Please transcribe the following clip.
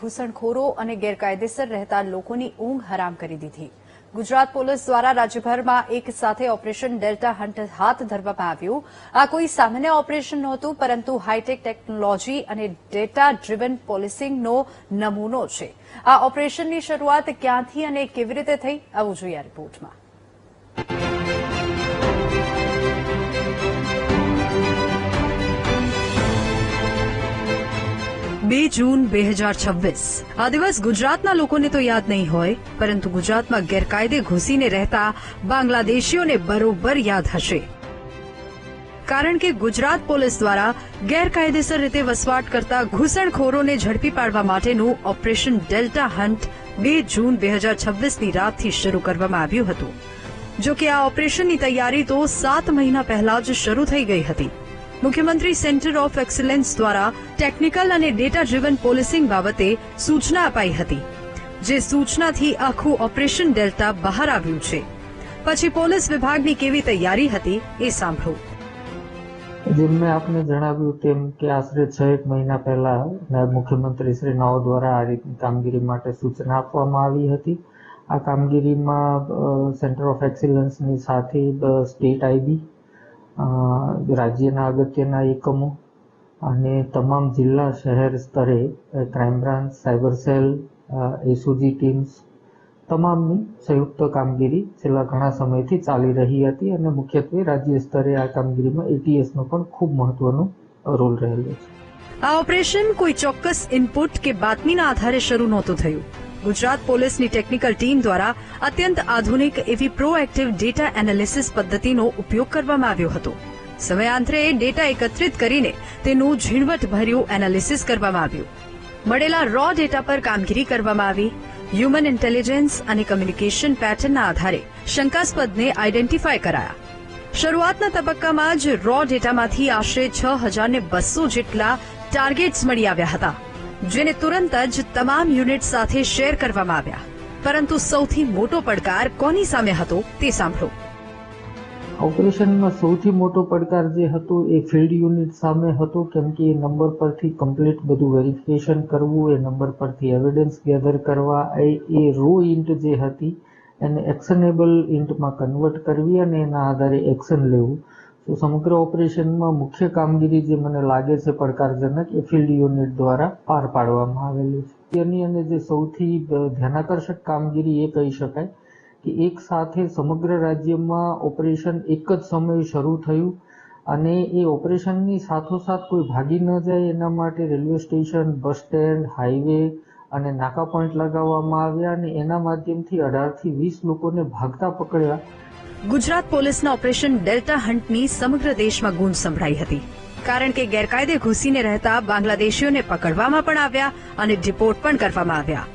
ઘૂસણખોરો અને ગેરકાયદેસર રહેતા લોકોની ઊંઘ હરામ કરી દીધી। ગુજરાત પોલીસ દ્વારા રાજ્યભરમાં એક સાથે ઓપરેશન ડેલ્ટા હન્ટ હાથ ધરવામાં આવ્યું। આ કોઈ સામાન્ય ઓપરેશન નહોતું, પરંતુ હાઈટેક ટેકનોલોજી અને ડેટા ડ્રીવન પોલીસિંગનો નમૂનો છે। આ ઓપરેશનની શરૂઆત ક્યાંથી અને કેવી રીતે થઈ, આવું જોઈએ આ રિપોર્ટમાં। 2 જૂન 2026 આ દિવસ ગુજરાતના લોકોને તો યાદ નહીં હોય, પરંતુ ગુજરાતમાં ગેરકાયદે ઘૂસીને રહેતા બાંગ્લાદેશીઓને બરોબર યાદ હશે, કારણ કે ગુજરાત પોલીસ દ્વારા ગેરકાયદેસર રીતે વસવાટ કરતા ઘૂસણખોરોને ઝડપી પાડવા માટેનું ઓપરેશન ડેલ્ટા હન્ટ 2 જૂન 2026ની રાતથી શરૂ કરવામાં આવ્યું હતું। જો કે આ ઓપરેશનની તૈયારી તો 7 મહિના પહેલા જ શરૂ થઈ ગઈ હતી। મુખ્યમંત્રી સેન્ટર ઓફ એક્સલન્સ દ્વારા ટેકનિકલ અને ડેટા ડ્રીવન પોલીસિંગ બાબતે સૂચના અપાઈ હતી, જે સૂચનાથી આખું ઓપરેશન ડેલ્ટા બહાર આવ્યું છે। પછી પોલીસ વિભાગની કેવી તૈયારી હતી એ સાંભળો। જેમ મેં આપને જણાવ્યું તેમ કે આશરે 6 મહિના પહેલા નાયબ મુખ્યમંત્રી શ્રી નવ દ્વારા આ રીતની કામગીરી માટે સૂચના આપવામાં આવી હતી। આ કામગીરીમાં સેન્ટર ઓફ એક્સલન્સની સાથે સ્ટેટ આઈબી, રાજ્યના અગત્યના એકમો અને તમામ જિલ્લા શહેર સ્તરે crime branch, cyber cell, SOG teams તમામની સંયુક્ત કામગીરી છેલ્લા ઘણા સમયથી ચાલી રહી હતી અને મુખ્યત્વે રાજ્ય સ્તરે આ કામગીરીમાં એટીએસનો પણ ખૂબ મહત્વનો રોલ રહેલો છે। આ ઓપરેશન કોઈ ચોક્કસ ઇનપુટ કે બાતમીના આધારે શરૂ નહોતું થયું। ગુજરાત પોલીસની ટેકનિકલ ટીમ દ્વારા અત્યંત આધુનિક એવી પ્રોએક્ટિવ ડેટા એનાલિસિસ પદ્ધતિનો ઉપયોગ કરવામાં આવ્યો હતો। સમયાંતરે ડેટા એકત્રિત કરીને તેનું ઝીણવટભર્યું એનાલિસિસ કરવામાં આવ્યું। મળેલા રો ડેટા પર કામગીરી કરવામાં આવી। હ્યુમન ઇન્ટેલિજન્સ અને કમ્યુનિકેશન પેટર્નના આધારે શંકાસ્પદને આઈડેન્ટિફાય કરાયા। શરૂઆતના તબક્કામાં જ રો ડેટામાંથી આશરે 6200 જેટલા ટાર્ગેટ્સ મળી આવ્યા હતા, જેને તુરંત જ તમામ યુનિટ સાથે શેર કરવામાં આવ્યા। પરંતુ સૌથી મોટો પડકાર કોની સામે હતો તે સાંભળો। ઓપરેશનમાં સૌથી મોટો પડકાર જે હતો એ ફિલ્ડ યુનિટ સામે હતો, કેમ કે એ નંબર પરથી કમ્પ્લીટ બધું વેરિફિકેશન કરવું, એ નંબર પરથી એવિડન્સ ગેધર કરવા, એ રો ઇન્ટ જે હતી એને એક્શનેબલ ઇન્ટમાં કન્વર્ટ કરવી અને એના આધારે એક્શન લેવું। તો સમગ્ર ઓપરેશનમાં મુખ્ય કામગીરી જે મને લાગે છે પડકારજનક એ ફિલ્ડ યુનિટ દ્વારા પાર પાડવામાં આવેલી છે। એની અને જે સૌથી ધ્યાનાકર્ષક કામગીરી એ કહી શકાય કે એક સાથે સમગ્ર રાજ્યમાં ઓપરેશન એક જ સમયે શરૂ થયું અને એ ઓપરેશનની સાથોસાથ કોઈ ભાગી ન જાય એના માટે railway station, bus stand, highway અને નાકા પોઈન્ટ લગાવવામાં આવ્યા અને એના માધ્યમથી 18 થી 20 લોકોને ભાગતા પકડ્યા। ગુજરાત પોલીસના ઓપરેશન ડેલ્ટા હન્ટની સમગ્ર દેશમાં ગૂંજ સંભળાઈ હતી, કારણ કે ગેરકાયદે ઘૂસીને રહેતા બાંગ્લાદેશીઓને પકડવામાં પણ આવ્યા અને ડિપોર્ટ પણ કરવામાં આવ્યા।